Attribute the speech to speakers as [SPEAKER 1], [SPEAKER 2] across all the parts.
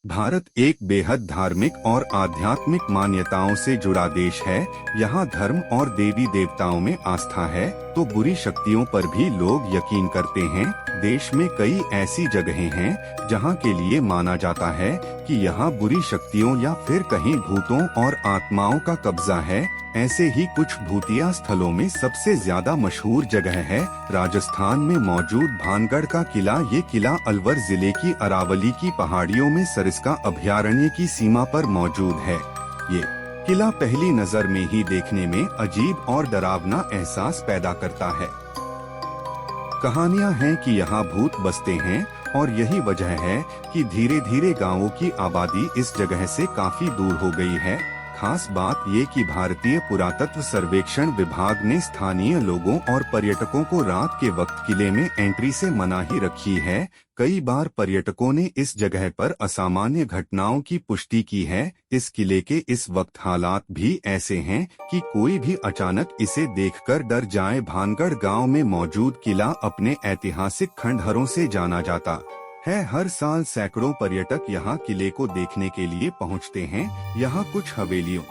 [SPEAKER 1] भारत एक बेहद धार्मिक और आध्यात्मिक मान्यताओं से जुड़ा देश है। यहाँ धर्म और देवी देवताओं में आस्था है तो बुरी शक्तियों पर भी लोग यकीन करते हैं। देश में कई ऐसी जगहें हैं जहाँ के लिए माना जाता है कि यहाँ बुरी शक्तियों या फिर कहीं भूतों और आत्माओं का कब्जा है। ऐसे ही कुछ भूतिया स्थलों में सबसे ज्यादा मशहूर जगह है राजस्थान में मौजूद भानगढ़ का किला। ये किला अलवर जिले की अरावली की पहाड़ियों में सरिस्का अभयारण्य की सीमा पर मौजूद है। ये किला पहली नजर में ही देखने में अजीब और डरावना एहसास पैदा करता है। कहानियां हैं कि यहाँ भूत बसते हैं और यही वजह है कि धीरे धीरे गांवों की आबादी इस जगह से काफी दूर हो गई है। खास बात ये कि भारतीय पुरातत्व सर्वेक्षण विभाग ने स्थानीय लोगों और पर्यटकों को रात के वक्त किले में एंट्री से मनाही रखी है। कई बार पर्यटकों ने इस जगह पर असामान्य घटनाओं की पुष्टि की है। इस किले के इस वक्त हालात भी ऐसे हैं कि कोई भी अचानक इसे देखकर डर जाए। भानगढ़ गांव में मौजूद किला अपने ऐतिहासिक खंडहरों से जाना जाता है। हर साल सैकड़ों पर्यटक यहाँ किले को देखने के लिए पहुँचते हैं। यहाँ कुछ हवेलियों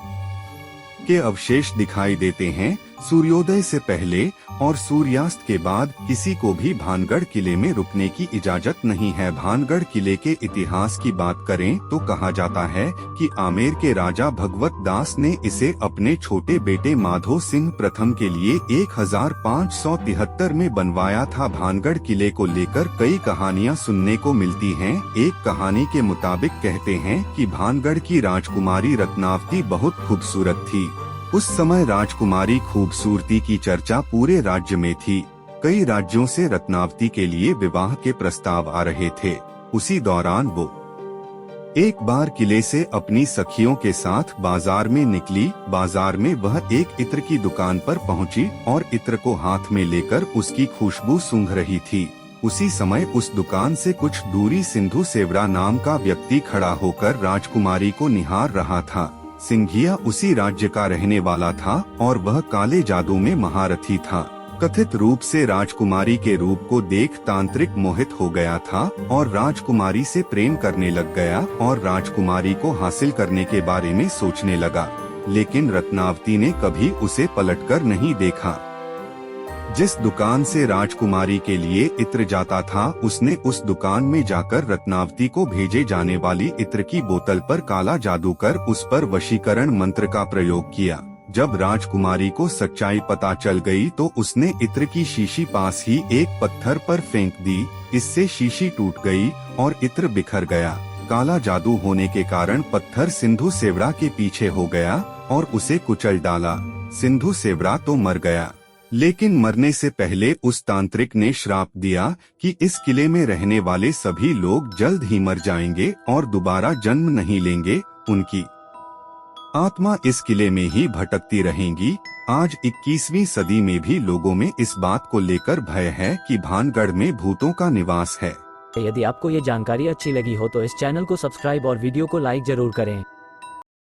[SPEAKER 1] के अवशेष दिखाई देते हैं। सूर्योदय से पहले और सूर्यास्त के बाद किसी को भी भानगढ़ किले में रुकने की इजाजत नहीं है। भानगढ़ किले के इतिहास की बात करें तो कहा जाता है कि आमेर के राजा भगवत दास ने इसे अपने छोटे बेटे माधो सिंह प्रथम के लिए 1573 में बनवाया था। भानगढ़ किले को लेकर कई कहानियां सुनने को मिलती हैं। एक कहानी के मुताबिक कहते हैं कि भानगढ़ की राजकुमारी रत्नावती बहुत खूबसूरत थी। उस समय राजकुमारी खूबसूरती की चर्चा पूरे राज्य में थी। कई राज्यों से रत्नावती के लिए विवाह के प्रस्ताव आ रहे थे। उसी दौरान वो एक बार किले से अपनी सखियों के साथ बाजार में निकली। बाजार में वह एक इत्र की दुकान पर पहुंची और इत्र को हाथ में लेकर उसकी खुशबू सूंघ रही थी। उसी समय उस दुकान से कुछ दूरी सिंधु सेवड़ा नाम का व्यक्ति खड़ा होकर राजकुमारी को निहार रहा था। सिंघिया उसी राज्य का रहने वाला था और वह काले जादू में महारथी था। कथित रूप से राजकुमारी के रूप को देख तांत्रिक मोहित हो गया था और राजकुमारी से प्रेम करने लग गया और राजकुमारी को हासिल करने के बारे में सोचने लगा। लेकिन रत्नावती ने कभी उसे पलटकर नहीं देखा। जिस दुकान से राजकुमारी के लिए इत्र जाता था उसने उस दुकान में जाकर रत्नावती को भेजे जाने वाली इत्र की बोतल पर काला जादू कर उस पर वशीकरण मंत्र का प्रयोग किया। जब राजकुमारी को सच्चाई पता चल गई तो उसने इत्र की शीशी पास ही एक पत्थर पर फेंक दी। इससे शीशी टूट गई और इत्र बिखर गया। काला जादू होने के कारण पत्थर सिंधु सेवड़ा के पीछे हो गया और उसे कुचल डाला। सिंधु सेवड़ा तो मर गया, लेकिन मरने से पहले उस तांत्रिक ने श्राप दिया कि इस किले में रहने वाले सभी लोग जल्द ही मर जाएंगे और दोबारा जन्म नहीं लेंगे। उनकी आत्मा इस किले में ही भटकती रहेंगी। आज 21वीं सदी में भी लोगों में इस बात को लेकर भय है कि भानगढ़ में भूतों का निवास है।
[SPEAKER 2] यदि आपको ये जानकारी अच्छी लगी हो तो इस चैनल को सब्सक्राइब और वीडियो को लाइक जरूर करें।